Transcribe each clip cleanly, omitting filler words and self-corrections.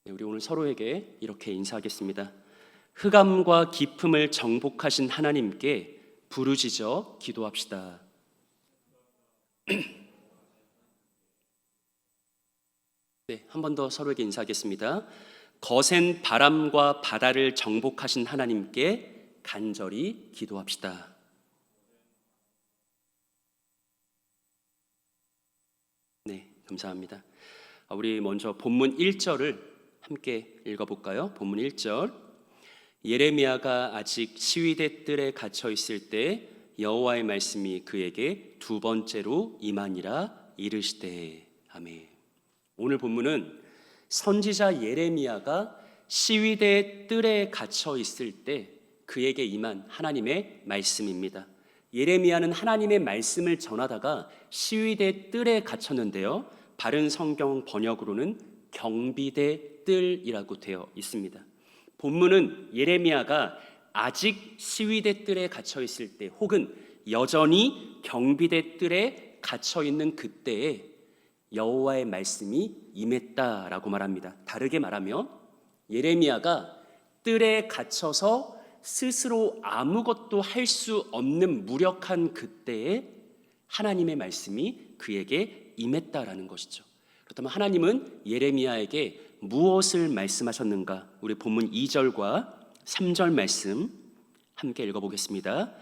우리 오늘 서로에게 이렇게 인사하겠습니다. 흑암과 깊음을 정복하신 하나님께 부르짖어 기도합시다. 네, 한 번 더 서로에게 인사하겠습니다. 거센 바람과 바다를 정복하신 하나님께 간절히 기도합시다. 네, 감사합니다. 우리 먼저 본문 1절을 함께 읽어볼까요? 본문 1절. 예레미야가 아직 시위대 뜰에 갇혀 있을 때 여호와의 말씀이 그에게 두 번째로 임하니라 이르시되. 아멘. 오늘 본문은 선지자 예레미야가 시위대 뜰에 갇혀 있을 때 그에게 임한 하나님의 말씀입니다. 예레미야는 하나님의 말씀을 전하다가 시위대 뜰에 갇혔는데요, 바른 성경 번역으로는 경비대 뜰이라고 되어 있습니다. 본문은 예레미야가 아직 시위대 뜰에 갇혀 있을 때 혹은 여전히 경비대 뜰에 갇혀 있는 그때에 여호와의 말씀이 임했다라고 말합니다. 다르게 말하면 예레미야가 뜰에 갇혀서 스스로 아무것도 할 수 없는 무력한 그때에 하나님의 말씀이 그에게 임했다라는 것이죠. 그렇다면 하나님은 예레미야에게 무엇을 말씀하셨는가? 우리 본문 2절과 3절 말씀 함께 읽어보겠습니다.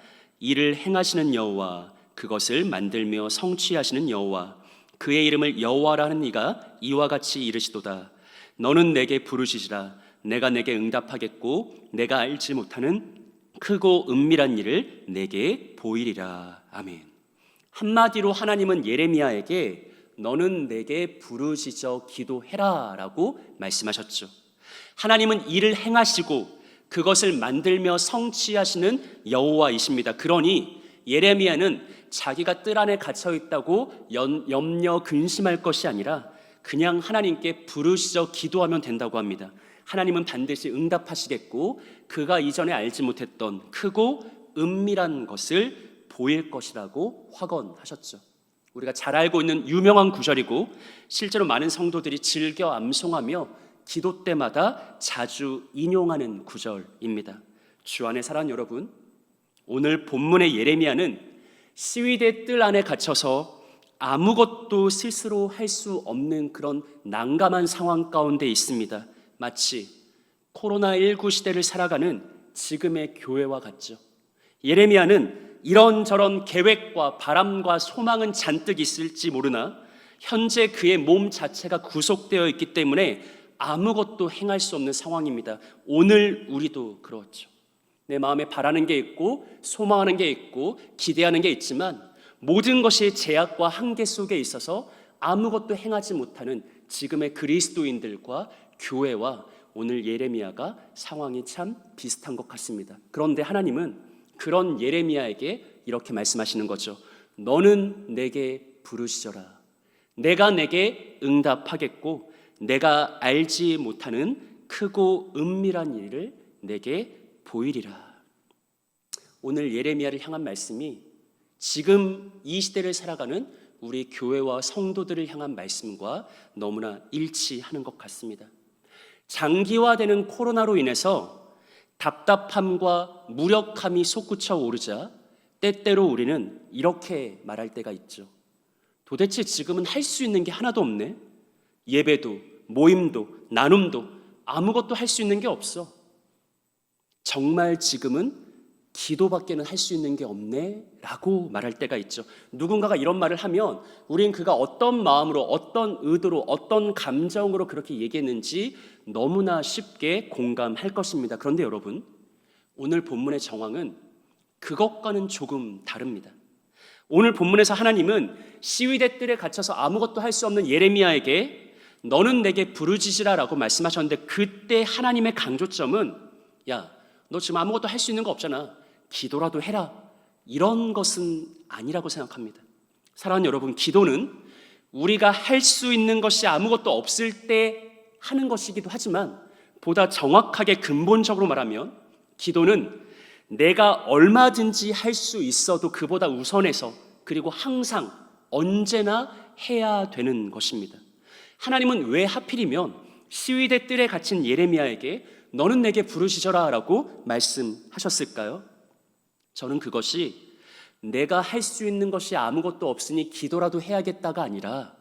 이를 행하시는 여호와, 그것을 만들며 성취하시는 여호와, 그의 이름을 여호와라 하는 이가 이와 같이 이르시도다. 너는 내게 부르시리라. 내가 내게 응답하겠고 내가 알지 못하는 크고 은밀한 일을 내게 보이리라. 아멘. 한마디로 하나님은 예레미야에게 너는 내게 부르짖어 기도해라 라고 말씀하셨죠. 하나님은 일을 행하시고 그것을 만들며 성취하시는 여호와이십니다. 그러니 예레미야는 자기가 뜰 안에 갇혀 있다고 염려 근심할 것이 아니라 그냥 하나님께 부르짖어 기도하면 된다고 합니다. 하나님은 반드시 응답하시겠고 그가 이전에 알지 못했던 크고 은밀한 것을 보일 것이라고 확언하셨죠. 우리가 잘 알고 있는 유명한 구절이고 실제로 많은 성도들이 즐겨 암송하며 기도 때마다 자주 인용하는 구절입니다. 주 안에 사랑하는 여러분, 오늘 본문의 예레미야는 시위대 뜰 안에 갇혀서 아무것도 스스로 할 수 없는 그런 난감한 상황 가운데 있습니다. 마치 코로나19 시대를 살아가는 지금의 교회와 같죠. 예레미야는 이런저런 계획과 바람과 소망은 잔뜩 있을지 모르나 현재 그의 몸 자체가 구속되어 있기 때문에 아무것도 행할 수 없는 상황입니다. 오늘 우리도 그렇죠. 내 마음에 바라는 게 있고 소망하는 게 있고 기대하는 게 있지만 모든 것이 제약과 한계 속에 있어서 아무것도 행하지 못하는 지금의 그리스도인들과 교회와 오늘 예레미야가 상황이 참 비슷한 것 같습니다. 그런데 하나님은 그런 예레미야에게 이렇게 말씀하시는 거죠. 너는 내게 부르짖어라. 내가 내게 응답하겠고 내가 알지 못하는 크고 은밀한 일을 내게 보이리라. 오늘 예레미야를 향한 말씀이 지금 이 시대를 살아가는 우리 교회와 성도들을 향한 말씀과 너무나 일치하는 것 같습니다. 장기화되는 코로나로 인해서 답답함과 무력함이 솟구쳐 오르자 때때로 우리는 이렇게 말할 때가 있죠. 도대체 지금은 할 수 있는 게 하나도 없네. 예배도 모임도 나눔도 아무것도 할 수 있는 게 없어. 정말 지금은 기도밖에는 할 수 있는 게 없네 라고 말할 때가 있죠. 누군가가 이런 말을 하면 우린 그가 어떤 마음으로 어떤 의도로 어떤 감정으로 그렇게 얘기했는지 너무나 쉽게 공감할 것입니다. 그런데 여러분, 오늘 본문의 정황은 그것과는 조금 다릅니다. 오늘 본문에서 하나님은 시위대 뜰에 갇혀서 아무것도 할 수 없는 예레미야에게 너는 내게 부르짖으라 라고 말씀하셨는데 그때 하나님의 강조점은 야, 너 지금 아무것도 할 수 있는 거 없잖아. 기도라도 해라. 이런 것은 아니라고 생각합니다. 사랑하는 여러분, 기도는 우리가 할 수 있는 것이 아무것도 없을 때 하는 것이기도 하지만 보다 정확하게 근본적으로 말하면 기도는 내가 얼마든지 할 수 있어도 그보다 우선해서 그리고 항상 언제나 해야 되는 것입니다. 하나님은 왜 하필이면 시위대 뜰에 갇힌 예레미야에게 너는 내게 부르시져라 라고 말씀하셨을까요? 저는 그것이 내가 할 수 있는 것이 아무것도 없으니 기도라도 해야겠다가 아니라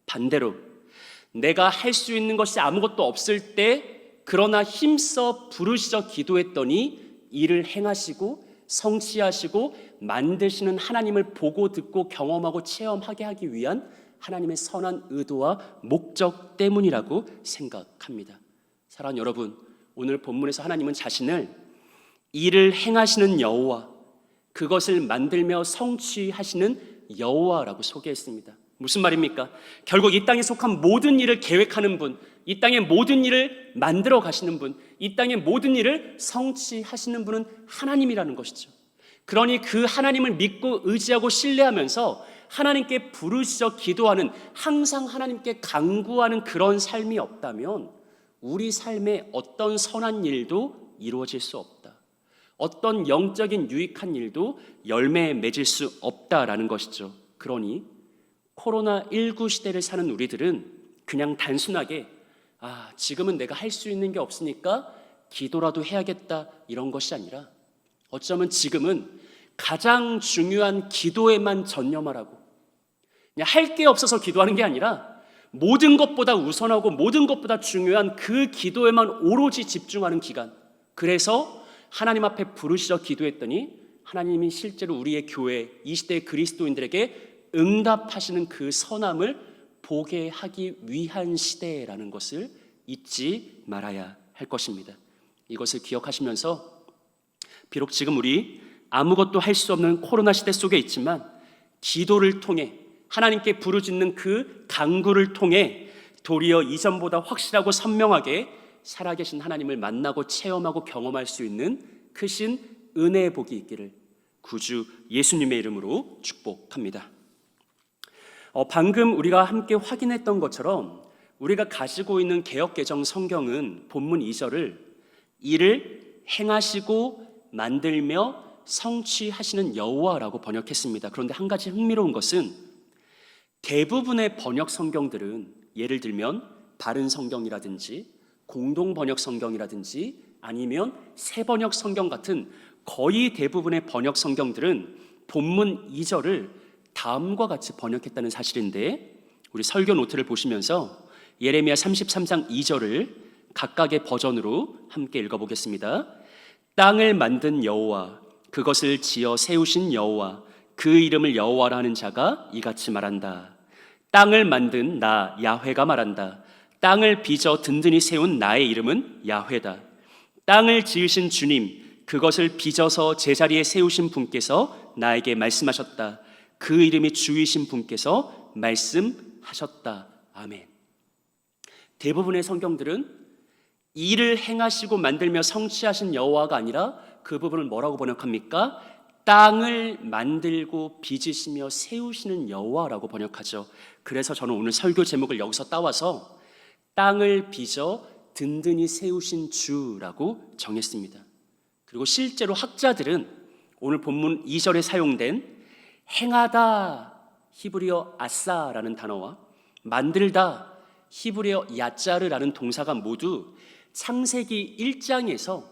반대로 내가 할 수 있는 것이 아무것도 없을 때 그러나 힘써 부르시져 기도했더니 이를 행하시고 성취하시고 만드시는 하나님을 보고 듣고 경험하고 체험하게 하기 위한 하나님의 선한 의도와 목적 때문이라고 생각합니다. 사랑하는 여러분, 오늘 본문에서 하나님은 자신을 이를 행하시는 여호와, 그것을 만들며 성취하시는 여호와라고 소개했습니다. 무슨 말입니까? 결국 이 땅에 속한 모든 일을 계획하는 분, 이 땅의 모든 일을 만들어 가시는 분, 이 땅의 모든 일을 성취하시는 분은 하나님이라는 것이죠. 그러니 그 하나님을 믿고 의지하고 신뢰하면서 하나님께 부르짖어 기도하는, 항상 하나님께 간구하는 그런 삶이 없다면 우리 삶에 어떤 선한 일도 이루어질 수 없다. 어떤 영적인 유익한 일도 열매에 맺을 수 없다라는 것이죠. 그러니 코로나19 시대를 사는 우리들은 그냥 단순하게 지금은 내가 할 수 있는 게 없으니까 기도라도 해야겠다 이런 것이 아니라 어쩌면 지금은 가장 중요한 기도에만 전념하라고, 그냥 할 게 없어서 기도하는 게 아니라 모든 것보다 우선하고 모든 것보다 중요한 그 기도에만 오로지 집중하는 기간, 그래서 하나님 앞에 부르시어 기도했더니 하나님이 실제로 우리의 교회, 이 시대의 그리스도인들에게 응답하시는 그 선함을 보게 하기 위한 시대라는 것을 잊지 말아야 할 것입니다. 이것을 기억하시면서 비록 지금 우리 아무것도 할 수 없는 코로나 시대 속에 있지만 기도를 통해 하나님께 부르짖는 그 간구를 통해 도리어 이전보다 확실하고 선명하게 살아계신 하나님을 만나고 체험하고 경험할 수 있는 크신 은혜의 복이 있기를 구주 예수님의 이름으로 축복합니다. 방금 우리가 함께 확인했던 것처럼 우리가 가지고 있는 개역개정 성경은 본문 2절을 이를 행하시고 만들며 성취하시는 여호와라고 번역했습니다. 그런데 한 가지 흥미로운 것은 대부분의 번역 성경들은, 예를 들면 바른 성경이라든지 공동 번역 성경이라든지 아니면 새 번역 성경 같은 거의 대부분의 번역 성경들은 본문 2절을 다음과 같이 번역했다는 사실인데, 우리 설교 노트를 보시면서 예레미야 33장 2절을 각각의 버전으로 함께 읽어보겠습니다. 땅을 만든 여호와, 그것을 지어 세우신 여호와, 그 이름을 여호와라 하는 자가 이같이 말한다. 땅을 만든 나 야훼가 말한다. 땅을 빚어 든든히 세운 나의 이름은 야훼다. 땅을 지으신 주님, 그것을 빚어서 제자리에 세우신 분께서 나에게 말씀하셨다. 그 이름이 주이신 분께서 말씀하셨다. 아멘. 대부분의 성경들은 이를 행하시고 만들며 성취하신 여호와가 아니라 그 부분을 뭐라고 번역합니까? 땅을 만들고 빚으시며 세우시는 여호와라고 번역하죠. 그래서 저는 오늘 설교 제목을 여기서 따와서 땅을 빚어 든든히 세우신 주라고 정했습니다. 그리고 실제로 학자들은 오늘 본문 2절에 사용된 행하다 히브리어 아사라는 단어와 만들다 히브리어 야짜르라는 동사가 모두 창세기 1장에서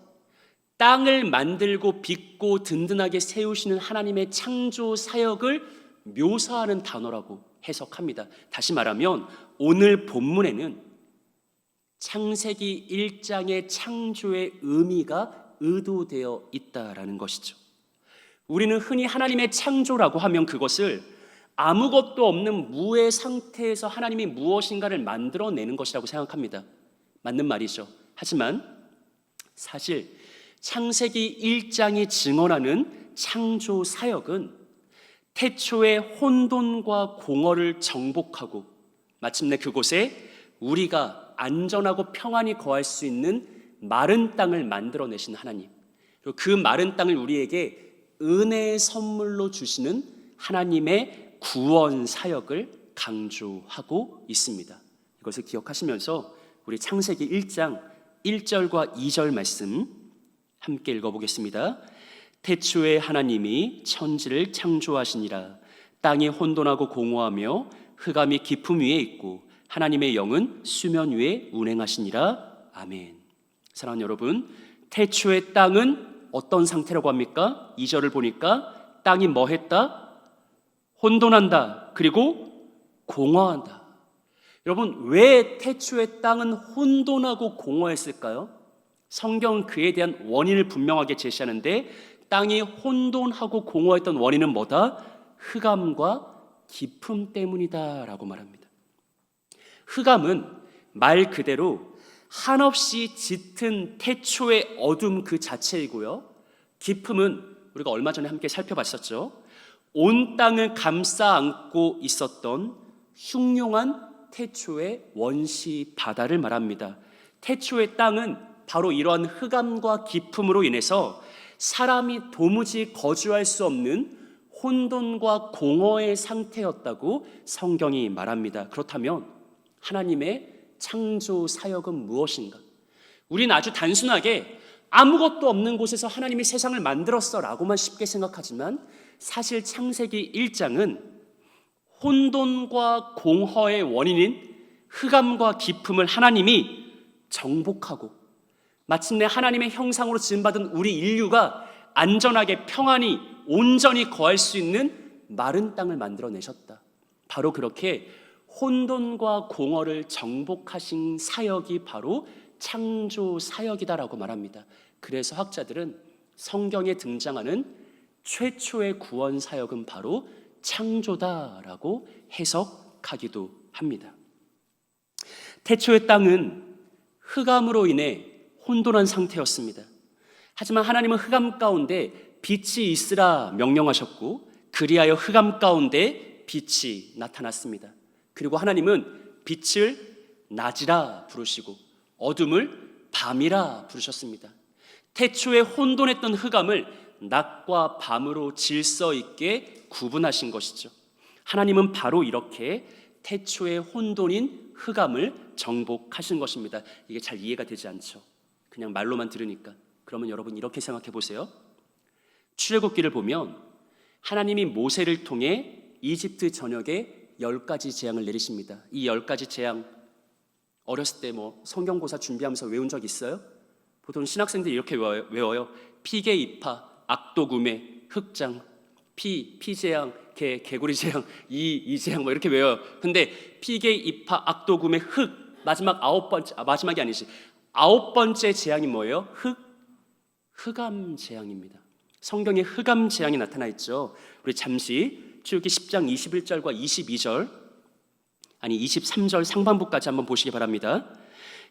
땅을 만들고 빚고 든든하게 세우시는 하나님의 창조 사역을 묘사하는 단어라고 해석합니다. 다시 말하면 오늘 본문에는 창세기 1장의 창조의 의미가 의도되어 있다라는 것이죠. 우리는 흔히 하나님의 창조라고 하면 그것을 아무것도 없는 무의 상태에서 하나님이 무엇인가를 만들어내는 것이라고 생각합니다. 맞는 말이죠. 하지만 사실 창세기 1장이 증언하는 창조 사역은 태초의 혼돈과 공허를 정복하고 마침내 그곳에 우리가 안전하고 평안히 거할 수 있는 마른 땅을 만들어내신 하나님, 그리고 그 마른 땅을 우리에게 은혜의 선물로 주시는 하나님의 구원 사역을 강조하고 있습니다. 이것을 기억하시면서 우리 창세기 1장 1절과 2절 말씀 함께 읽어보겠습니다. 태초에 하나님이 천지를 창조하시니라. 땅이 혼돈하고 공허하며 흑암이 깊음 위에 있고 하나님의 영은 수면 위에 운행하시니라. 아멘. 사랑하는 여러분, 태초의 땅은 어떤 상태라고 합니까? 2절을 보니까 땅이 뭐 했다? 혼돈한다. 그리고 공허한다. 여러분, 왜 태초의 땅은 혼돈하고 공허했을까요? 성경은 그에 대한 원인을 분명하게 제시하는데, 땅이 혼돈하고 공허했던 원인은 뭐다? 흑암과 깊음 때문이다 라고 말합니다. 흑암은 말 그대로 한없이 짙은 태초의 어둠 그 자체이고요, 깊음은 우리가 얼마 전에 함께 살펴봤었죠. 온 땅을 감싸 안고 있었던 흉흉한 태초의 원시 바다를 말합니다. 태초의 땅은 바로 이러한 흑암과 깊음으로 인해서 사람이 도무지 거주할 수 없는 혼돈과 공허의 상태였다고 성경이 말합니다. 그렇다면 하나님의 창조 사역은 무엇인가? 우린 아주 단순하게 아무것도 없는 곳에서 하나님이 세상을 만들었어 라고만 쉽게 생각하지만, 사실 창세기 1장은 혼돈과 공허의 원인인 흑암과 깊음을 하나님이 정복하고 마침내 하나님의 형상으로 지음받은 우리 인류가 안전하게 평안히 온전히 거할 수 있는 마른 땅을 만들어내셨다. 바로 그렇게 혼돈과 공허를 정복하신 사역이 바로 창조 사역이다라고 말합니다. 그래서 학자들은 성경에 등장하는 최초의 구원 사역은 바로 창조다라고 해석하기도 합니다. 태초의 땅은 흑암으로 인해 혼돈한 상태였습니다. 하지만 하나님은 흑암 가운데 빛이 있으라 명령하셨고, 그리하여 흑암 가운데 빛이 나타났습니다. 그리고 하나님은 빛을 낮이라 부르시고 어둠을 밤이라 부르셨습니다. 태초에 혼돈했던 흑암을 낮과 밤으로 질서 있게 구분하신 것이죠. 하나님은 바로 이렇게 태초의 혼돈인 흑암을 정복하신 것입니다. 이게 잘 이해가 되지 않죠? 그냥 말로만 들으니까. 그러면 여러분 이렇게 생각해 보세요. 출애굽기를 보면 하나님이 모세를 통해 이집트 전역에 10가지 재앙을 내리십니다. 이 10가지 재앙, 어렸을 때 성경고사 준비하면서 외운 적 있어요? 보통 신학생들이 이렇게 외워요. 피개 이파, 악도구매, 흑장, 피재앙, 개구리 재앙, 이재앙 이렇게 외워요. 근데 피개 이파, 악도구매, 흑, 마지막이 아니지. 9번째 재앙이 뭐예요? 흑암 재앙입니다. 성경에 흑암 재앙이 나타나 있죠. 우리 잠시 출애굽기 10장 21절과 23절 상반부까지 한번 보시기 바랍니다.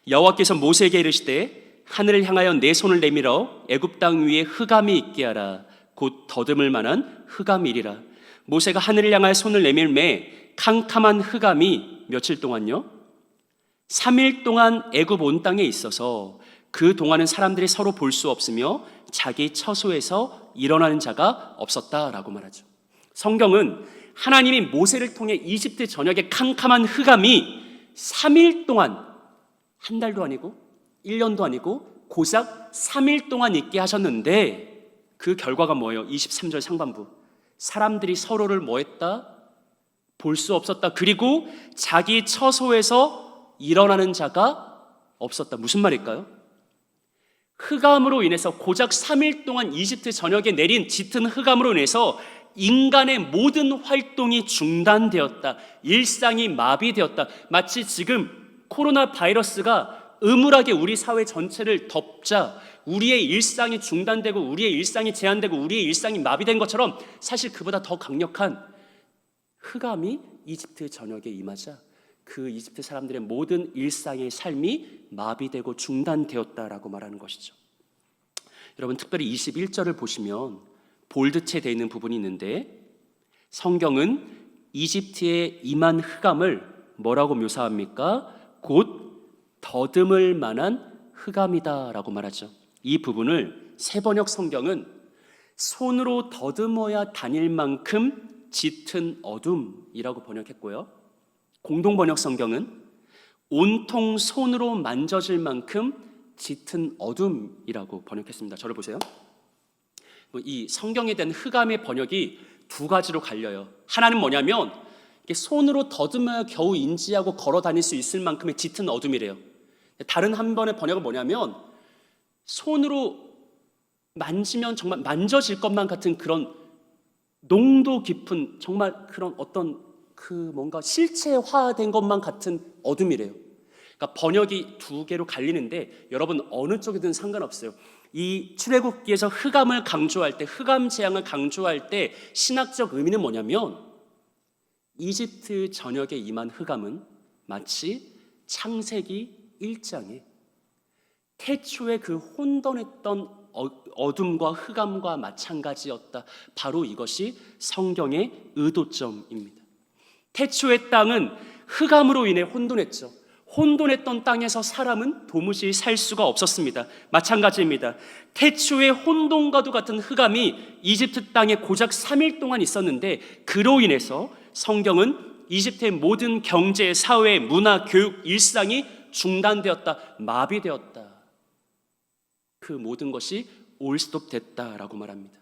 여호와께서 모세에게 이르시되 하늘을 향하여 내 손을 내밀어 애굽 땅 위에 흑암이 있게 하라. 곧 더듬을 만한 흑암이리라. 모세가 하늘을 향하여 손을 내밀매 캄캄한 흑암이 며칠 동안요? 3일 동안 애굽 온 땅에 있어서 그 동안은 사람들이 서로 볼 수 없으며 자기 처소에서 일어나는 자가 없었다라고 말하죠. 성경은 하나님이 모세를 통해 이집트 전역의 캄캄한 흑암이 3일 동안, 한 달도 아니고 1년도 아니고 고작 3일 동안 있게 하셨는데, 그 결과가 뭐예요? 23절 상반부. 사람들이 서로를 뭐 했다? 볼 수 없었다. 그리고 자기 처소에서 일어나는 자가 없었다. 무슨 말일까요? 흑암으로 인해서 고작 3일 동안 이집트 전역에 내린 짙은 흑암으로 인해서 인간의 모든 활동이 중단되었다. 일상이 마비되었다. 마치 지금 코로나 바이러스가 음울하게 우리 사회 전체를 덮자 우리의 일상이 중단되고 우리의 일상이 제한되고 우리의 일상이 마비된 것처럼, 사실 그보다 더 강력한 흑암이 이집트 전역에 임하자 그 이집트 사람들의 모든 일상의 삶이 마비되고 중단되었다라고 말하는 것이죠. 여러분, 특별히 21절을 보시면 볼드체 되어 있는 부분이 있는데, 성경은 이집트에 임한 흑암을 뭐라고 묘사합니까? 곧 더듬을 만한 흑암이다라고 말하죠. 이 부분을 새번역 성경은 손으로 더듬어야 다닐 만큼 짙은 어둠이라고 번역했고요, 공동번역 성경은 온통 손으로 만져질 만큼 짙은 어둠이라고 번역했습니다. 저를 보세요. 이 성경에 대한 흑암의 번역이 두 가지로 갈려요. 하나는 뭐냐면 이게 손으로 더듬어야 겨우 인지하고 걸어 다닐 수 있을 만큼의 짙은 어둠이래요. 다른 한 번의 번역은 뭐냐면 손으로 만지면 정말 만져질 것만 같은 그런 농도 깊은 정말 그런 어떤 그 뭔가 실체화된 것만 같은 어둠이래요. 그러니까 번역이 두 개로 갈리는데 여러분 어느 쪽이든 상관없어요. 이 출애굽기에서 흑암을 강조할 때, 흑암 재앙을 강조할 때 신학적 의미는 뭐냐면 이집트 전역에 임한 흑암은 마치 창세기 1장에 태초에 그 혼돈했던 어둠과 흑암과 마찬가지였다. 바로 이것이 성경의 의도점입니다. 태초의 땅은 흑암으로 인해 혼돈했죠. 혼돈했던 땅에서 사람은 도무지 살 수가 없었습니다. 마찬가지입니다. 태초의 혼돈과도 같은 흑암이 이집트 땅에 고작 3일 동안 있었는데 그로 인해서 성경은 이집트의 모든 경제, 사회, 문화, 교육, 일상이 중단되었다, 마비되었다. 그 모든 것이 올스톱 됐다라고 말합니다.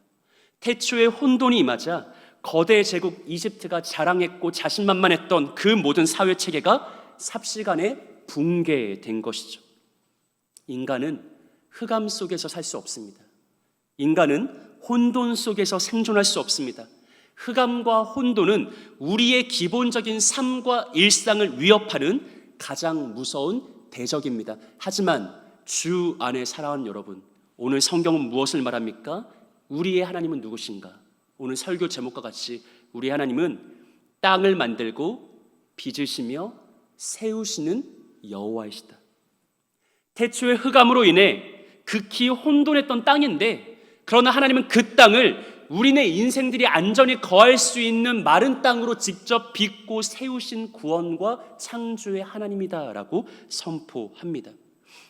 태초의 혼돈이 임하자 거대 제국 이집트가 자랑했고 자신만만했던 그 모든 사회 체계가 삽시간에 붕괴된 것이죠. 인간은 흑암 속에서 살 수 없습니다. 인간은 혼돈 속에서 생존할 수 없습니다. 흑암과 혼돈은 우리의 기본적인 삶과 일상을 위협하는 가장 무서운 대적입니다. 하지만 주 안에 살아온 여러분, 오늘 성경은 무엇을 말합니까? 우리의 하나님은 누구신가? 오늘 설교 제목과 같이 우리 하나님은 땅을 만들고 빚으시며 세우시는 여호와이시다. 태초의 흑암으로 인해 극히 혼돈했던 땅인데 그러나 하나님은 그 땅을 우리네 인생들이 안전히 거할 수 있는 마른 땅으로 직접 빚고 세우신 구원과 창조의 하나님이다라고 선포합니다.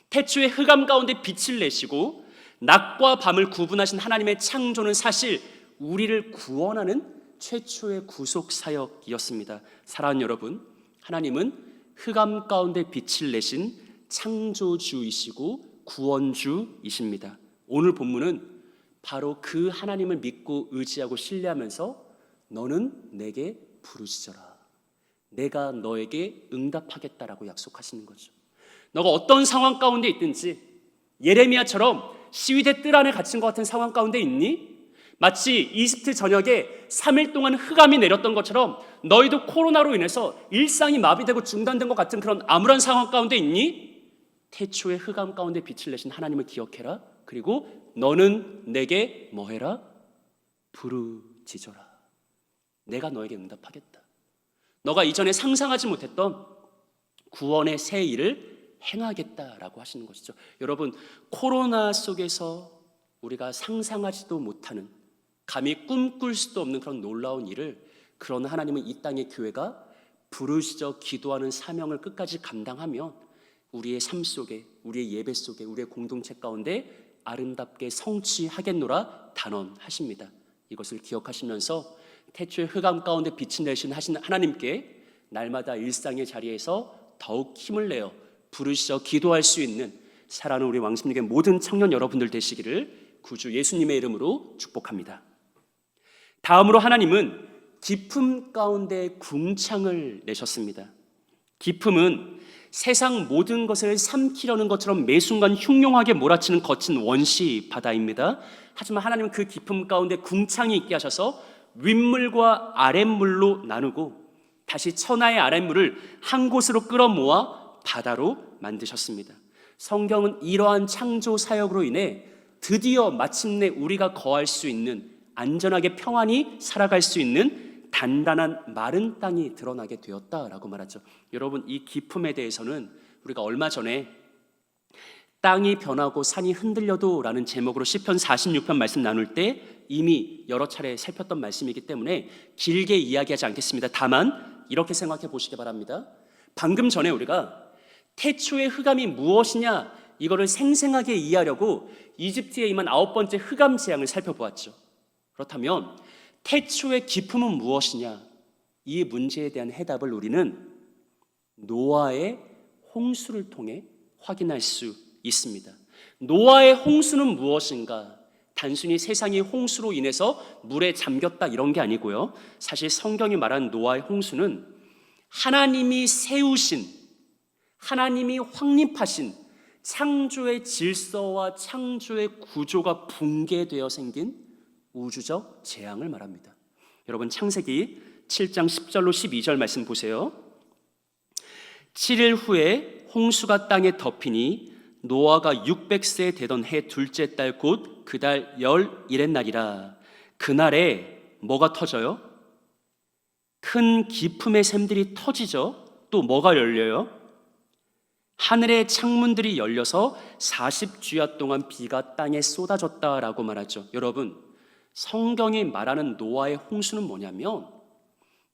태초의 흑암 가운데 빛을 내시고 낮과 밤을 구분하신 하나님의 창조는 사실 우리를 구원하는 최초의 구속 사역이었습니다. 사랑하는 여러분, 하나님은 흑암 가운데 빛을 내신 창조주이시고 구원주이십니다. 오늘 본문은 바로 그 하나님을 믿고 의지하고 신뢰하면서 너는 내게 부르짖어라, 내가 너에게 응답하겠다라고 약속하시는 거죠. 너가 어떤 상황 가운데 있든지 예레미야처럼 시위대 뜰 안에 갇힌 것 같은 상황 가운데 있니? 마치 이집트 전역에 3일 동안 흑암이 내렸던 것처럼 너희도 코로나로 인해서 일상이 마비되고 중단된 것 같은 그런 암울한 상황 가운데 있니? 태초의 흑암 가운데 빛을 내신 하나님을 기억해라. 그리고 너는 내게 뭐해라? 부르짖어라. 내가 너에게 응답하겠다. 너가 이전에 상상하지 못했던 구원의 새 일을 행하겠다라고 하시는 것이죠. 여러분, 코로나 속에서 우리가 상상하지도 못하는, 감히 꿈꿀 수도 없는 그런 놀라운 일을, 그러나 하나님은 이 땅의 교회가 부르짖어 기도하는 사명을 끝까지 감당하며 우리의 삶 속에, 우리의 예배 속에, 우리의 공동체 가운데 아름답게 성취하겠노라 단언하십니다. 이것을 기억하시면서 태초의 흑암 가운데 빛을 내신 하나님께 날마다 일상의 자리에서 더욱 힘을 내어 부르짖어 기도할 수 있는 사랑하는 우리 왕십리교회 모든 청년 여러분들 되시기를 구주 예수님의 이름으로 축복합니다. 다음으로 하나님은 기품 가운데 궁창을 내셨습니다. 기품은 세상 모든 것을 삼키려는 것처럼 매순간 흉흉하게 몰아치는 거친 원시 바다입니다. 하지만 하나님은 그 기품 가운데 궁창이 있게 하셔서 윗물과 아랫물로 나누고 다시 천하의 아랫물을 한 곳으로 끌어모아 바다로 만드셨습니다. 성경은 이러한 창조 사역으로 인해 드디어 마침내 우리가 거할 수 있는, 안전하게 평안히 살아갈 수 있는 단단한 마른 땅이 드러나게 되었다라고 말하죠. 여러분, 이 기품에 대해서는 우리가 얼마 전에 땅이 변하고 산이 흔들려도 라는 제목으로 시편 46편 말씀 나눌 때 이미 여러 차례 살폈던 말씀이기 때문에 길게 이야기하지 않겠습니다. 다만 이렇게 생각해 보시기 바랍니다. 방금 전에 우리가 태초의 흑암이 무엇이냐, 이거를 생생하게 이해하려고 이집트에 임한 9번째 흑암 재앙을 살펴보았죠. 그렇다면 태초의 기품은 무엇이냐, 이 문제에 대한 해답을 우리는 노아의 홍수를 통해 확인할 수 있습니다. 노아의 홍수는 무엇인가? 단순히 세상이 홍수로 인해서 물에 잠겼다 이런 게 아니고요. 사실 성경이 말하는 노아의 홍수는 하나님이 세우신, 하나님이 확립하신 창조의 질서와 창조의 구조가 붕괴되어 생긴 우주적 재앙을 말합니다. 여러분 창세기 7장 10절로 12절 말씀 보세요. 7일 후에 홍수가 땅에 덮이니 노아가 600세 되던 해 둘째 달 곧 그 달 11의 날이라. 그날에 뭐가 터져요? 큰 기품의 샘들이 터지죠. 또 뭐가 열려요? 하늘의 창문들이 열려서 40주야 동안 비가 땅에 쏟아졌다라고 말하죠. 여러분, 성경이 말하는 노아의 홍수는 뭐냐면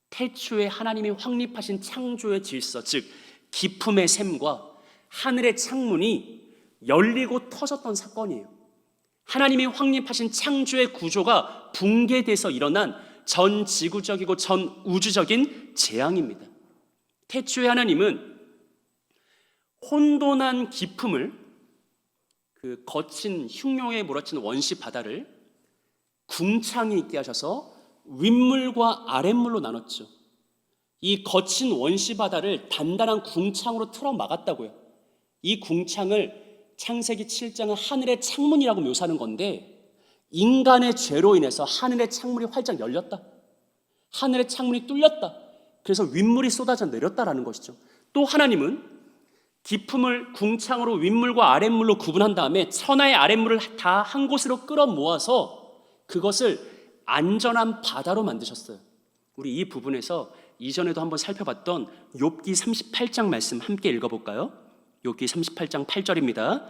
태초에 하나님이 확립하신 창조의 질서, 즉 기품의 샘과 하늘의 창문이 열리고 터졌던 사건이에요. 하나님이 확립하신 창조의 구조가 붕괴돼서 일어난 전 지구적이고 전 우주적인 재앙입니다. 태초에 하나님은 혼돈한 기품을, 그 거친 흉룡에 몰아친 원시 바다를 궁창이 있게 하셔서 윗물과 아랫물로 나눴죠. 이 거친 원시 바다를 단단한 궁창으로 틀어 막았다고요. 이 궁창을 창세기 7장은 하늘의 창문이라고 묘사하는 건데, 인간의 죄로 인해서 하늘의 창문이 활짝 열렸다, 하늘의 창문이 뚫렸다, 그래서 윗물이 쏟아져 내렸다라는 것이죠. 또 하나님은 기품을 궁창으로 윗물과 아랫물로 구분한 다음에 천하의 아랫물을 다 한 곳으로 끌어모아서 그것을 안전한 바다로 만드셨어요. 우리 이 부분에서 이전에도 한번 살펴봤던 욥기 38장 말씀 함께 읽어볼까요? 욥기 38장 8절입니다.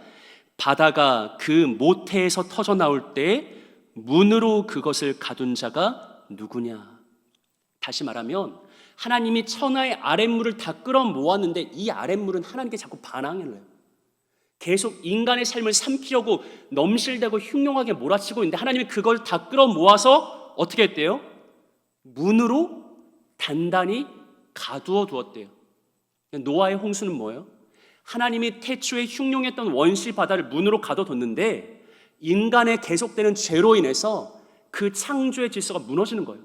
바다가 그 모태에서 터져 나올 때 문으로 그것을 가둔 자가 누구냐. 다시 말하면 하나님이 천하의 아랫물을 다 끌어모았는데 이 아랫물은 하나님께 자꾸 반항을 해요. 계속 인간의 삶을 삼키려고 넘실대고 흉흉하게 몰아치고 있는데 하나님이 그걸 다 끌어모아서 어떻게 했대요? 문으로 단단히 가두어 두었대요. 노아의 홍수는 뭐예요? 하나님이 태초에 흉흉했던 원시 바다를 문으로 가둬뒀는데 인간의 계속되는 죄로 인해서 그 창조의 질서가 무너지는 거예요.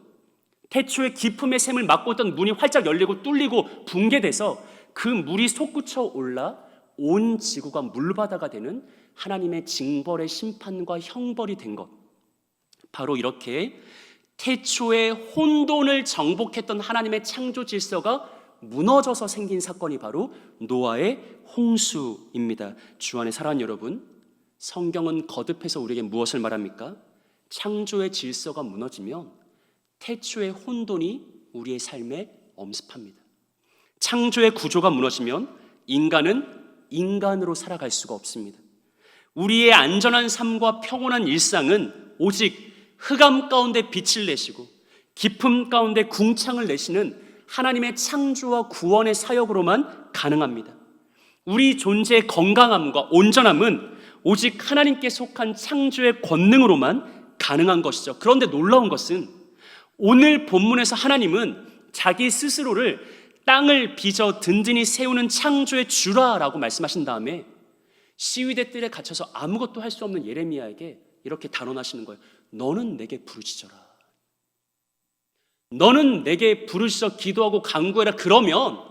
태초에 기품의 샘을 막고 있던 문이 활짝 열리고 뚫리고 붕괴돼서 그 물이 솟구쳐 올라 온 지구가 물바다가 되는 하나님의 징벌의 심판과 형벌이 된 것, 바로 이렇게 태초에 혼돈을 정복했던 하나님의 창조 질서가 무너져서 생긴 사건이 바로 노아의 홍수입니다. 주 안에 사랑하는 여러분, 성경은 거듭해서 우리에게 무엇을 말합니까? 창조의 질서가 무너지면 태초의 혼돈이 우리의 삶에 엄습합니다. 창조의 구조가 무너지면 인간은 인간으로 살아갈 수가 없습니다. 우리의 안전한 삶과 평온한 일상은 오직 흑암 가운데 빛을 내시고 깊음 가운데 궁창을 내시는 하나님의 창조와 구원의 사역으로만 가능합니다. 우리 존재의 건강함과 온전함은 오직 하나님께 속한 창조의 권능으로만 가능한 것이죠. 그런데 놀라운 것은 오늘 본문에서 하나님은 자기 스스로를 땅을 빚어 든든히 세우는 창조의 주라라고 말씀하신 다음에 시위대 뜰에 갇혀서 아무것도 할 수 없는 예레미야에게 이렇게 단언하시는 거예요. 너는 내게 부르짖어라. 너는 내게 부르짖어 기도하고 간구해라. 그러면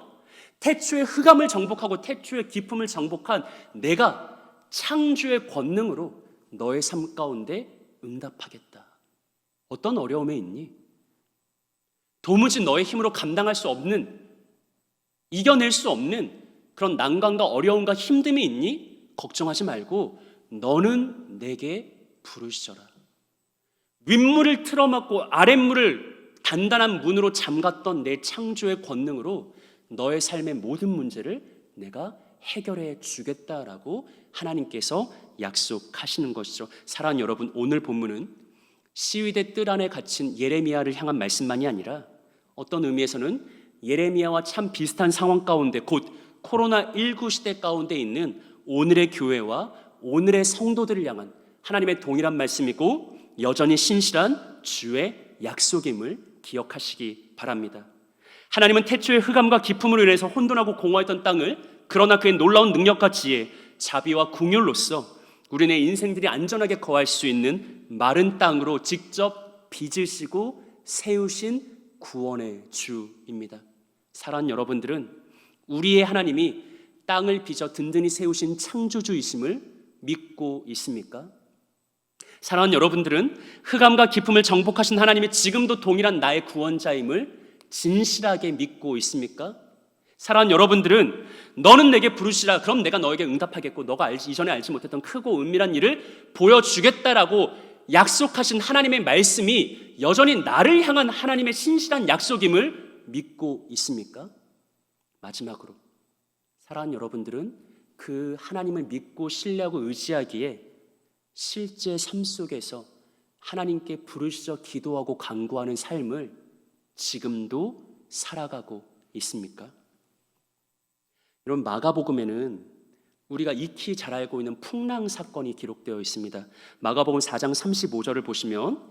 태초의 흑암을 정복하고 태초의 기품을 정복한 내가 창조의 권능으로 너의 삶 가운데 응답하겠다. 어떤 어려움에 있니? 도무지 너의 힘으로 감당할 수 없는, 이겨낼 수 없는 그런 난관과 어려움과 힘듦이 있니? 걱정하지 말고 너는 내게 부르짖어라. 윗물을 틀어막고 아랫물을 단단한 문으로 잠갔던 내 창조의 권능으로 너의 삶의 모든 문제를 내가 해결해 주겠다라고 하나님께서 약속하시는 것이죠. 사랑하는 여러분, 오늘 본문은 시위대 뜰 안에 갇힌 예레미야를 향한 말씀만이 아니라 어떤 의미에서는 예레미야와 참 비슷한 상황 가운데 곧 코로나19 시대 가운데 있는 오늘의 교회와 오늘의 성도들을 향한 하나님의 동일한 말씀이고 여전히 신실한 주의 약속임을 기억하시기 바랍니다. 하나님은 태초의 흑암과 기품으로 인해서 혼돈하고 공허했던 땅을 그러나 그의 놀라운 능력과 지혜, 자비와 긍휼로써 우리네 인생들이 안전하게 거할 수 있는 마른 땅으로 직접 빚으시고 세우신 구원의 주입니다. 사랑하는 여러분들은 우리의 하나님이 땅을 빚어 든든히 세우신 창조주이심을 믿고 있습니까? 사랑하는 여러분들은 흑암과 기품을 정복하신 하나님이 지금도 동일한 나의 구원자임을 진실하게 믿고 있습니까? 사랑하는 여러분들은 너는 내게 부르시라, 그럼 내가 너에게 응답하겠고 너가 이전에 알지 못했던 크고 은밀한 일을 보여주겠다라고 약속하신 하나님의 말씀이 여전히 나를 향한 하나님의 신실한 약속임을 믿고 있습니까? 마지막으로 사랑하는 여러분들은 그 하나님을 믿고 신뢰하고 의지하기에 실제 삶 속에서 하나님께 부르짖어 기도하고 간구하는 삶을 지금도 살아가고 있습니까? 여러분, 마가복음에는 우리가 익히 잘 알고 있는 풍랑 사건이 기록되어 있습니다. 마가복음 4장 35절을 보시면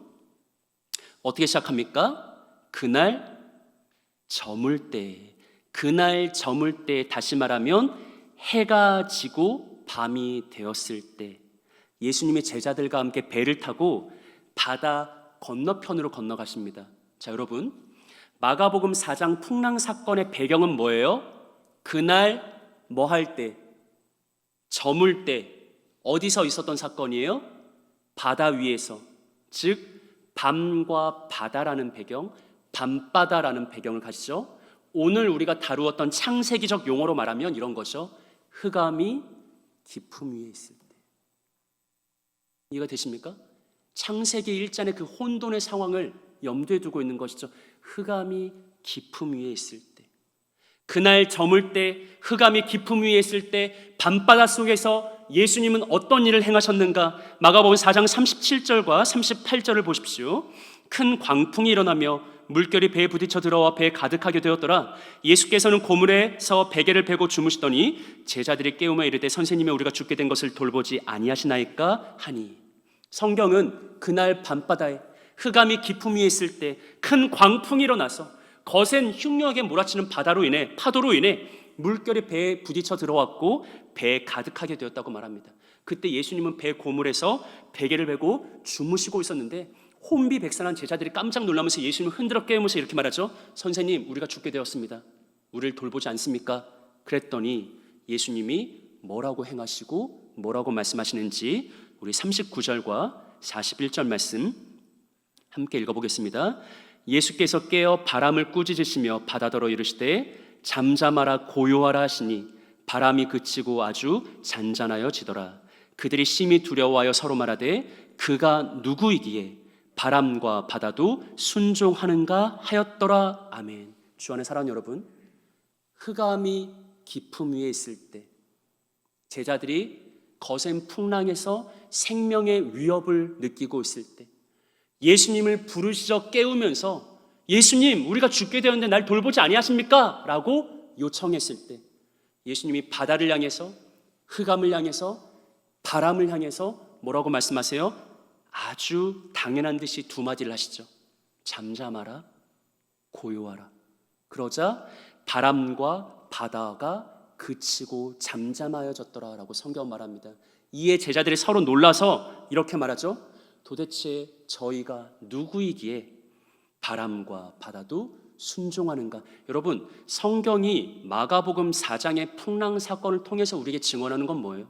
어떻게 시작합니까? 그날 저물 때, 다시 말하면 해가 지고 밤이 되었을 때 예수님의 제자들과 함께 배를 타고 바다 건너편으로 건너가십니다. 자, 여러분, 마가복음 4장 풍랑 사건의 배경은 뭐예요? 그날 뭐 할 때? 저물 때 어디서 있었던 사건이에요? 바다 위에서, 즉 밤과 바다라는 배경, 밤바다라는 배경을 가지죠. 오늘 우리가 다루었던 창세기적 용어로 말하면 이런 거죠. 흑암이 깊음 위에 있을 때. 이해가 되십니까? 창세기 1장의 그 혼돈의 상황을 염두에 두고 있는 것이죠. 흑암이 깊음 위에 있을 때, 그날 저물 때, 흑암이 깊음 위에 있을 때 밤바다 속에서 예수님은 어떤 일을 행하셨는가? 마가복음 4장 37절과 38절을 보십시오. 큰 광풍이 일어나며 물결이 배에 부딪혀 들어와 배에 가득하게 되었더라. 예수께서는 고물에서 베개를 베고 주무시더니 제자들이 깨우며 이르되 선생님이 우리가 죽게 된 것을 돌보지 아니하시나이까 하니. 성경은 그날 밤바다에 흑암이 깊음 위에 있을 때 큰 광풍이 일어나서 거센 흉흉하게 몰아치는 바다로 인해, 파도로 인해 물결이 배에 부딪혀 들어왔고 배에 가득하게 되었다고 말합니다. 그때 예수님은 배 고물에서 베개를 베고 주무시고 있었는데 혼비백산한 제자들이 깜짝 놀라면서 예수님을 흔들어 깨우면서 이렇게 말하죠. 선생님, 우리가 죽게 되었습니다. 우리를 돌보지 않습니까? 그랬더니 예수님이 뭐라고 행하시고 뭐라고 말씀하시는지 우리 39절과 41절 말씀 함께 읽어보겠습니다. 예수께서 깨어 바람을 꾸짖으시며 바다더러 이르시되 잠잠하라 고요하라 하시니 바람이 그치고 아주 잔잔하여지더라. 그들이 심히 두려워하여 서로 말하되 그가 누구이기에 바람과 바다도 순종하는가 하였더라. 아멘. 주 안에 사랑하는 여러분, 흑암이 깊음 위에 있을 때 제자들이 거센 풍랑에서 생명의 위협을 느끼고 있을 때 예수님을 부르짖어 깨우면서 예수님, 우리가 죽게 되었는데 날 돌보지 아니하십니까? 라고 요청했을 때 예수님이 바다를 향해서, 흑암을 향해서, 바람을 향해서 뭐라고 말씀하세요? 아주 당연한 듯이 두 마디를 하시죠. 잠잠하라, 고요하라. 그러자 바람과 바다가 그치고 잠잠하여졌더라 라고 성경은 말합니다. 이에 제자들이 서로 놀라서 이렇게 말하죠. 도대체 저희가 누구이기에 바람과 바다도 순종하는가? 여러분, 성경이 마가복음 4장의 풍랑 사건을 통해서 우리에게 증언하는 건 뭐예요?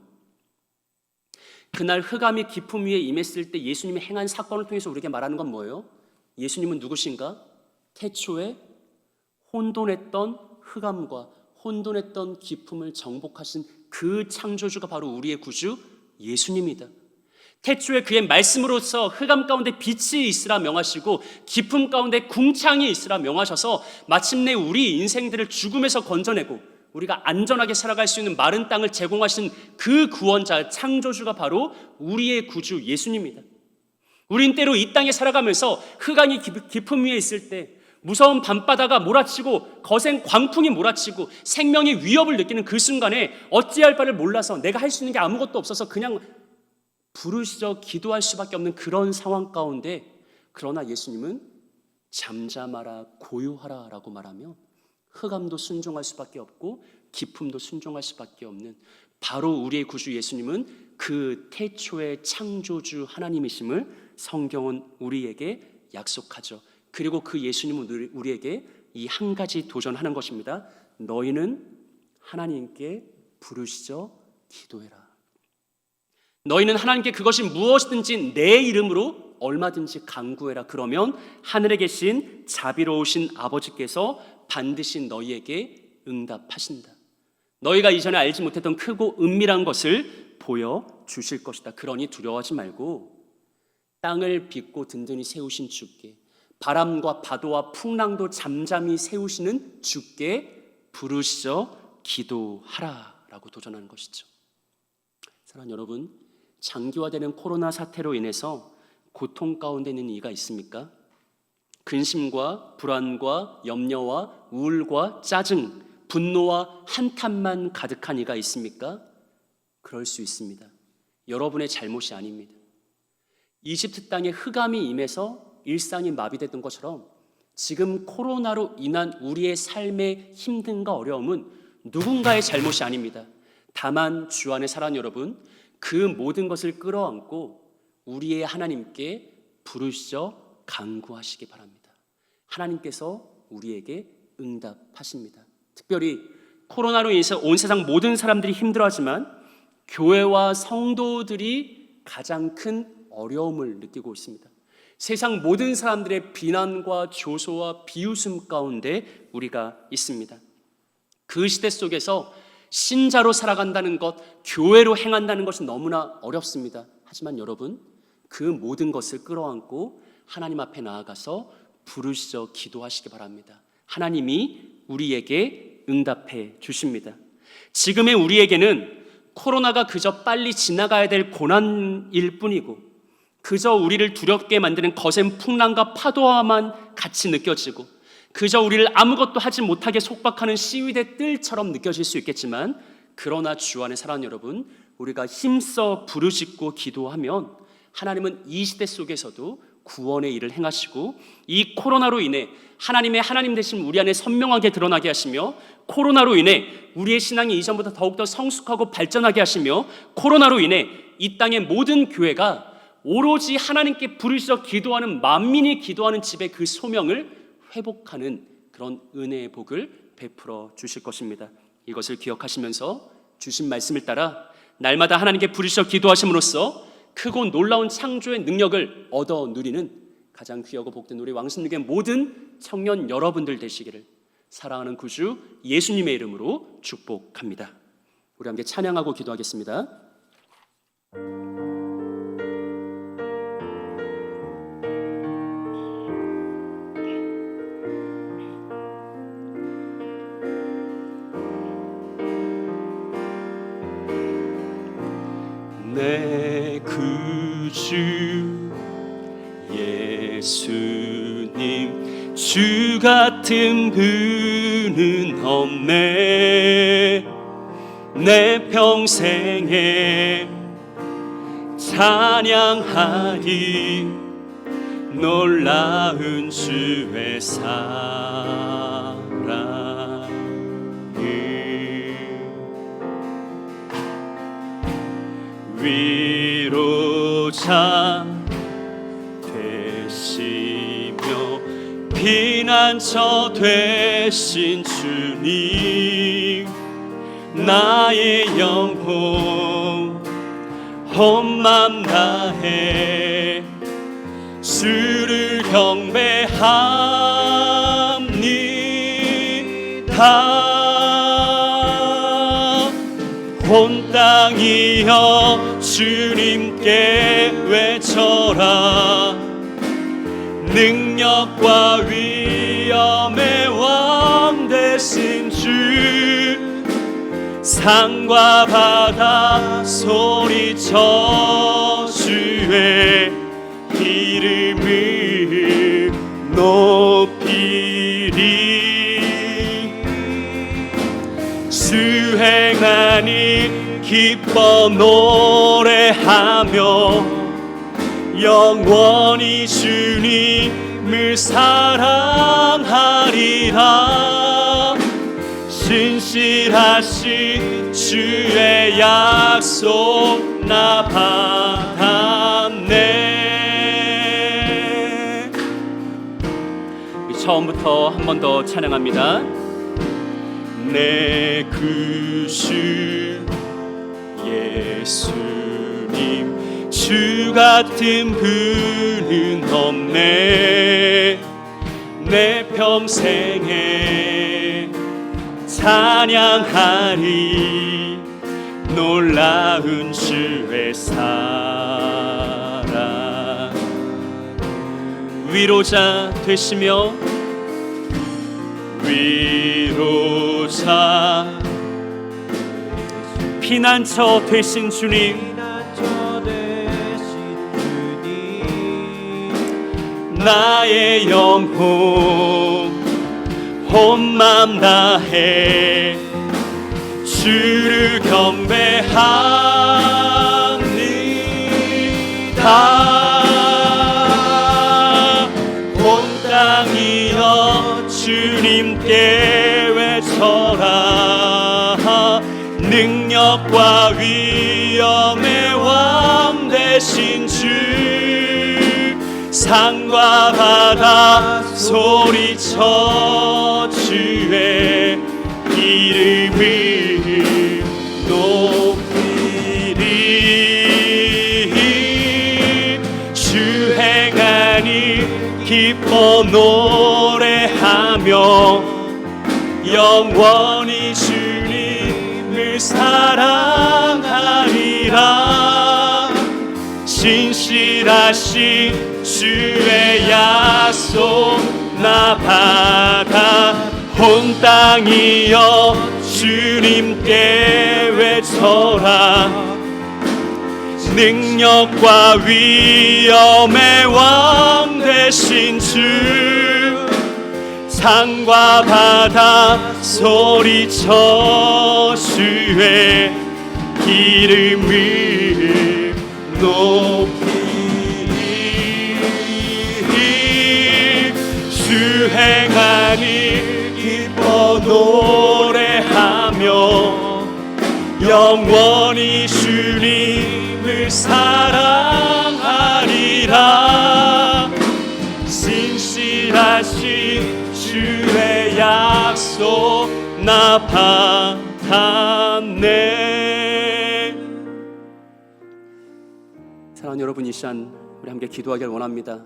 그날 흑암이 깊음 위에 임했을 때 예수님이 행한 사건을 통해서 우리에게 말하는 건 뭐예요? 예수님은 누구신가? 태초에 혼돈했던 흑암과 혼돈했던 깊음을 정복하신 그 창조주가 바로 우리의 구주 예수님이다. 태초에 그의 말씀으로서 흑암 가운데 빛이 있으라 명하시고 깊음 가운데 궁창이 있으라 명하셔서 마침내 우리 인생들을 죽음에서 건져내고 우리가 안전하게 살아갈 수 있는 마른 땅을 제공하신 그 구원자, 창조주가 바로 우리의 구주 예수님입니다. 우린 때로 이 땅에 살아가면서 흑암이 깊음 위에 있을 때, 무서운 밤바다가 몰아치고 거센 광풍이 몰아치고 생명의 위협을 느끼는 그 순간에 어찌할 바를 몰라서 내가 할 수 있는 게 아무것도 없어서 그냥 부르짖어 기도할 수밖에 없는 그런 상황 가운데, 그러나 예수님은 잠잠하라 고요하라 라고 말하며 흑암도 순종할 수밖에 없고 깊음도 순종할 수밖에 없는 바로 우리의 구주 예수님은 그 태초의 창조주 하나님이심을 성경은 우리에게 약속하죠. 그리고 그 예수님은 우리에게 이 한 가지 도전하는 것입니다. 너희는 하나님께 부르시죠 기도해라. 너희는 하나님께 그것이 무엇이든지 내 이름으로 얼마든지 간구해라. 그러면 하늘에 계신 자비로우신 아버지께서 반드시 너희에게 응답하신다. 너희가 이전에 알지 못했던 크고 은밀한 것을 보여주실 것이다. 그러니 두려워하지 말고 땅을 빚고 든든히 세우신 주께, 바람과 파도와 풍랑도 잠잠히 세우시는 주께 부르시죠 기도하라 라고 도전하는 것이죠. 사랑하는 여러분, 장기화되는 코로나 사태로 인해서 고통 가운데 있는 이가 있습니까? 근심과 불안과 염려와 우울과 짜증, 분노와 한탄만 가득한 이가 있습니까? 그럴 수 있습니다. 여러분의 잘못이 아닙니다. 이집트 땅에 흑암이 임해서 일상이 마비됐던 것처럼 지금 코로나로 인한 우리의 삶의 힘듦과 어려움은 누군가의 잘못이 아닙니다. 다만 주 안에 사랑하는 여러분, 그 모든 것을 끌어안고 우리의 하나님께 부르시죠 간구하시기 바랍니다. 하나님께서 우리에게 응답하십니다. 특별히 코로나로 인해서 온 세상 모든 사람들이 힘들어하지만 교회와 성도들이 가장 큰 어려움을 느끼고 있습니다. 세상 모든 사람들의 비난과 조소와 비웃음 가운데 우리가 있습니다. 그 시대 속에서 신자로 살아간다는 것, 교회로 행한다는 것은 너무나 어렵습니다. 하지만 여러분, 그 모든 것을 끌어안고 하나님 앞에 나아가서 부르시죠 기도하시기 바랍니다. 하나님이 우리에게 응답해 주십니다. 지금의 우리에게는 코로나가 그저 빨리 지나가야 될 고난일 뿐이고, 그저 우리를 두렵게 만드는 거센 풍랑과 파도와만 같이 느껴지고, 그저 우리를 아무것도 하지 못하게 속박하는 시위대 뜰처럼 느껴질 수 있겠지만, 그러나 주 안에 사랑하는 여러분, 우리가 힘써 부르짖고 기도하면 하나님은 이 시대 속에서도 구원의 일을 행하시고, 이 코로나로 인해 하나님의 하나님 되심 우리 안에 선명하게 드러나게 하시며, 코로나로 인해 우리의 신앙이 이전보다 더욱더 성숙하고 발전하게 하시며, 코로나로 인해 이 땅의 모든 교회가 오로지 하나님께 부르짖어 기도하는, 만민이 기도하는 집의 그 소명을 회복하는 그런 은혜의 복을 베풀어 주실 것입니다. 이것을 기억하시면서 주신 말씀을 따라 날마다 하나님께 부르짖어 기도하심으로써 크고 놀라운 창조의 능력을 얻어 누리는 가장 귀하고 복된 우리 왕십리교회 모든 청년 여러분들 되시기를 사랑하는 구주 예수님의 이름으로 축복합니다. 우리 함께 찬양하고 기도하겠습니다. 내 구주 예수님, 주 같은 분은 없네. 내 평생에 찬양하리 놀라운 주의 사랑을. 위로자 되시며 피난처 되신 주님, 나의 영혼 온 맘 다해 주를 경배합니다. 온 땅이여 주님께 외쳐라. 능력과 위엄의 왕 되신 주, 산과 바다 소리쳐 주의 이름을 높이리. 주 행하니 기뻐 노래하며 영원히 주님을 사랑하리라. 신실하신 주의 약속 나 받았네. 처음부터 한 번 더 찬양합니다. 내 구주 예수님 주 같은 분은 없네. 내 평생에 찬양하리 놀라운 주의 사랑. 위로자 되시며 위로자 피난처 되신 주님, 나의 영혼 온 맘 다해 주를 경배합니다. 온 땅이여 주님께 외쳐라. 능력과 위엄의 왕 되신 주, 산과 바다 소리쳐 주의 이름을 높이리. 주 행한 일 기뻐 노래하며 영원히 주님을 사랑하리라. 신실하신 주의 약속 나 받아 온 땅이여 주님께 외쳐라. 능력과 위엄의 왕 되신 주, 산과 바다 소리쳐 주의 이름을 높이리. 주 행한 일 기뻐 노래하며 영원히 주님을 사랑하리라. 신실하신 주의 약속 나 받았네. 사랑하는 여러분, 이 시간 우리 함께 기도하길 원합니다.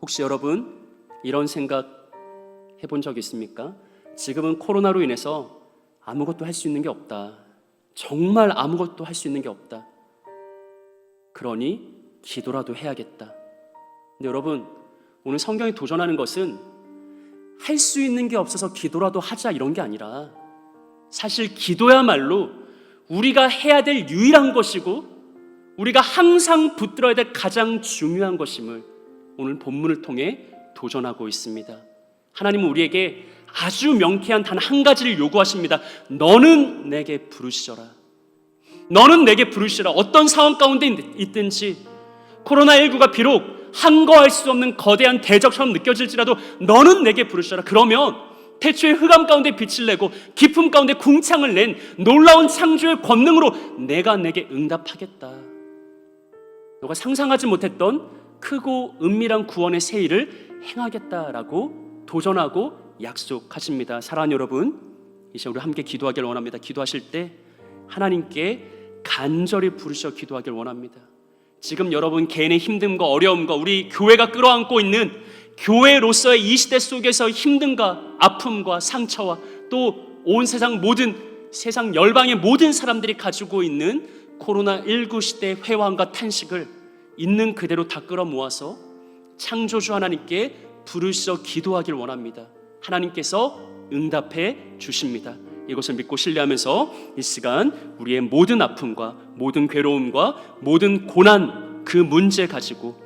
혹시 여러분 이런 생각 해본 적 있습니까? 지금은 코로나로 인해서 아무것도 할 수 있는 게 없다. 정말 아무것도 할 수 있는 게 없다. 그러니 기도라도 해야겠다. 근데 여러분, 오늘 성경이 도전하는 것은 할 수 있는 게 없어서 기도라도 하자 이런 게 아니라, 사실 기도야말로 우리가 해야 될 유일한 것이고 우리가 항상 붙들어야 될 가장 중요한 것임을 오늘 본문을 통해 도전하고 있습니다. 하나님은 우리에게 아주 명쾌한 단 한 가지를 요구하십니다. 너는 내게 부르시라. 너는 내게 부르시라. 어떤 상황 가운데 있든지, 코로나19가 비록 한거할 수 없는 거대한 대적처럼 느껴질지라도 너는 내게 부르시라. 그러면 태초의 흑암 가운데 빛을 내고 깊음 가운데 궁창을 낸 놀라운 창조의 권능으로 내가 내게 응답하겠다. 너가 상상하지 못했던 크고 은밀한 구원의 새 일을 행하겠다라고 도전하고 약속하십니다. 사랑하는 여러분, 이제 우리 함께 기도하길 원합니다. 기도하실 때 하나님께 간절히 부르셔 기도하길 원합니다. 지금 여러분 개인의 힘듦과 어려움과 우리 교회가 끌어안고 있는 교회로서의 이 시대 속에서 힘듦과 아픔과 상처와 또 온 세상 열방의 모든 사람들이 가지고 있는 코로나19 시대의 회환과 탄식을 있는 그대로 다 끌어모아서 창조주 하나님께 부르셔 기도하길 원합니다. 하나님께서 응답해 주십니다. 이것을 믿고 신뢰하면서 이 시간 우리의 모든 아픔과 모든 괴로움과 모든 고난, 그 문제 가지고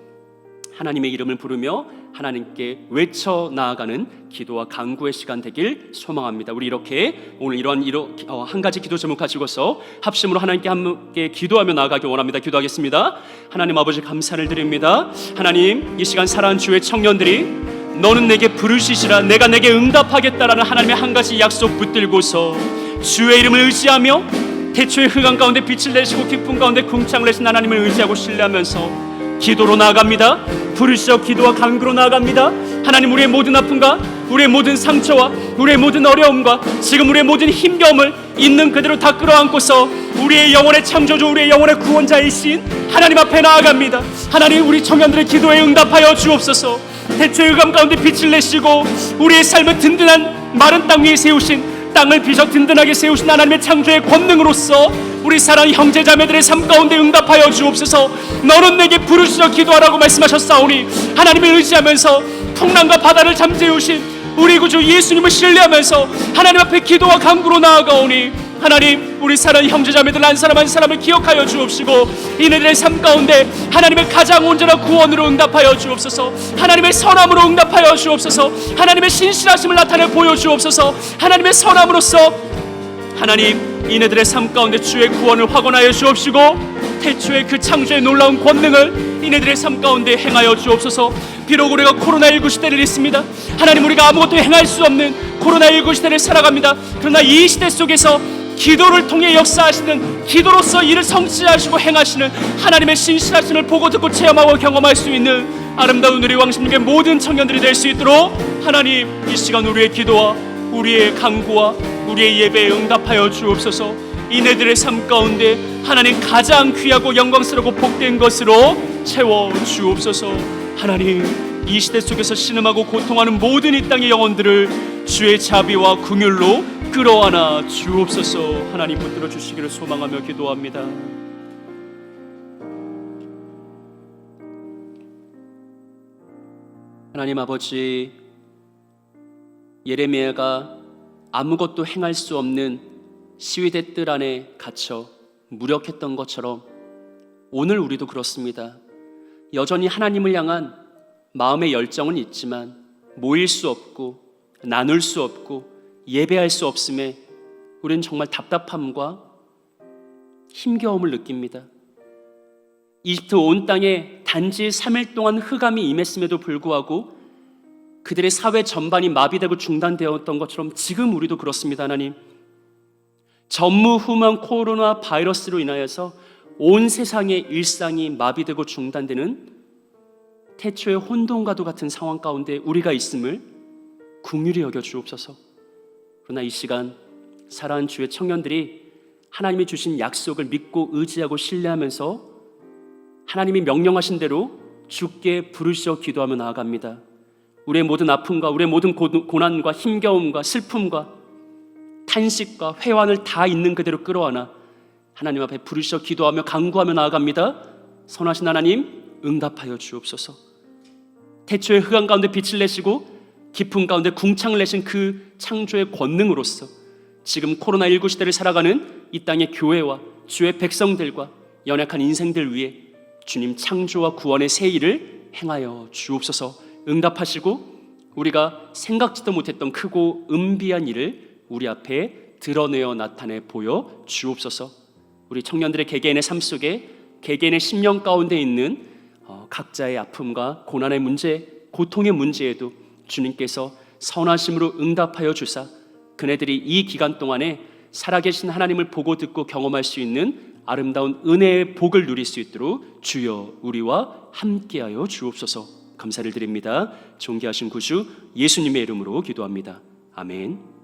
하나님의 이름을 부르며 하나님께 외쳐 나아가는 기도와 간구의 시간 되길 소망합니다. 우리 이렇게 오늘 이러한 한 가지 기도 제목 가지고서 합심으로 하나님께 함께 기도하며 나아가길 원합니다. 기도하겠습니다. 하나님 아버지, 감사를 드립니다. 하나님, 이 시간 사랑하는 주의 청년들이 너는 내게 부르시시라, 내가 내게 응답하겠다라는 하나님의 한 가지 약속 붙들고서 주의 이름을 의지하며 태초의 흑암 가운데 빛을 내시고 깊은 가운데 궁창을 내신 하나님을 의지하고 신뢰하면서 기도로 나아갑니다. 부르시어 기도와 간구로 나아갑니다. 하나님, 우리의 모든 아픔과 우리의 모든 상처와 우리의 모든 어려움과 지금 우리의 모든 힘겨움을 있는 그대로 다 끌어안고서 우리의 영혼의 창조주, 우리의 영혼의 구원자이신 하나님 앞에 나아갑니다. 하나님, 우리 청년들의 기도에 응답하여 주옵소서. 태초의 흑암 가운데 빛을 내시고 우리의 삶을 든든한 마른 땅 위에 세우신, 땅을 비져 든든하게 세우신 하나님의 창조의 권능으로서 우리 사랑하는 형제자매들의 삶 가운데 응답하여 주옵소서. 너는 내게 부르시어 기도하라고 말씀하셨사오니 하나님을 의지하면서 풍랑과 바다를 잠재우신 우리 구주 예수님을 신뢰하면서 하나님 앞에 기도와 간구로 나아가오니 하나님, 우리 사랑하는 형제자매들 한 사람 한 사람을 기억하여 주옵시고 이네들의 삶 가운데 하나님의 가장 온전한 구원으로 응답하여 주옵소서. 하나님의 선함으로 응답하여 주옵소서. 하나님의 신실하심을 나타내 보여주옵소서. 하나님의 선함으로써 하나님, 이네들의 삶 가운데 주의 구원을 확언하여 주옵시고 태초의 그 창조의 놀라운 권능을 이네들의 삶 가운데 행하여 주옵소서. 비록 우리가 코로나19 시대를 있습니다. 하나님, 우리가 아무것도 행할 수 없는 코로나19 시대를 살아갑니다. 그러나 이 시대 속에서 기도를 통해 역사하시는, 기도로서 일을 성취하시고 행하시는 하나님의 신실하심을 보고 듣고 체험하고 경험할 수 있는 아름다운 우리 왕십육의 모든 청년들이 될 수 있도록 하나님, 이 시간 우리의 기도와 우리의 간구와 우리의 예배에 응답하여 주옵소서. 이네들의 삶 가운데 하나님 가장 귀하고 영광스럽고 복된 것으로 채워 주옵소서. 하나님, 이 시대 속에서 신음하고 고통하는 모든 이 땅의 영혼들을 주의 자비와 긍휼로 끌어안아 주옵소서. 하나님, 붙들어 주시기를 소망하며 기도합니다. 하나님 아버지, 예레미야가 아무것도 행할 수 없는 시위대 뜰 안에 갇혀 무력했던 것처럼 오늘 우리도 그렇습니다. 여전히 하나님을 향한 마음의 열정은 있지만 모일 수 없고 나눌 수 없고 예배할 수 없음에 우리는 정말 답답함과 힘겨움을 느낍니다. 이집트 온 땅에 단지 3일 동안 흑암이 임했음에도 불구하고 그들의 사회 전반이 마비되고 중단되었던 것처럼 지금 우리도 그렇습니다. 하나님, 전무후무한 코로나 바이러스로 인하여서 온 세상의 일상이 마비되고 중단되는 태초의 혼돈과도 같은 상황 가운데 우리가 있음을 긍휼히 여겨 주옵소서. 그러나 이 시간 사랑하는 주의 청년들이 하나님이 주신 약속을 믿고 의지하고 신뢰하면서 하나님이 명령하신 대로 주께 부르시어 기도하며 나아갑니다. 우리의 모든 아픔과 우리의 모든 고난과 힘겨움과 슬픔과 탄식과 회환을 다 있는 그대로 끌어안아 하나님 앞에 부르시어 기도하며 간구하며 나아갑니다. 선하신 하나님, 응답하여 주옵소서. 태초의 흑암 가운데 빛을 내시고 깊은 가운데 궁창을 내신 그 창조의 권능으로서 지금 코로나19 시대를 살아가는 이 땅의 교회와 주의 백성들과 연약한 인생들 위해 주님 창조와 구원의 새 일을 행하여 주옵소서. 응답하시고 우리가 생각지도 못했던 크고 은비한 일을 우리 앞에 드러내어 나타내 보여 주옵소서. 우리 청년들의 개개인의 삶 속에 개개인의 심령 가운데 있는 각자의 아픔과 고난의 문제, 고통의 문제에도 주님께서 선하심으로 응답하여 주사 그네들이 이 기간 동안에 살아계신 하나님을 보고 듣고 경험할 수 있는 아름다운 은혜의 복을 누릴 수 있도록 주여 우리와 함께하여 주옵소서. 감사를 드립니다. 존귀하신 구주 예수님의 이름으로 기도합니다. 아멘.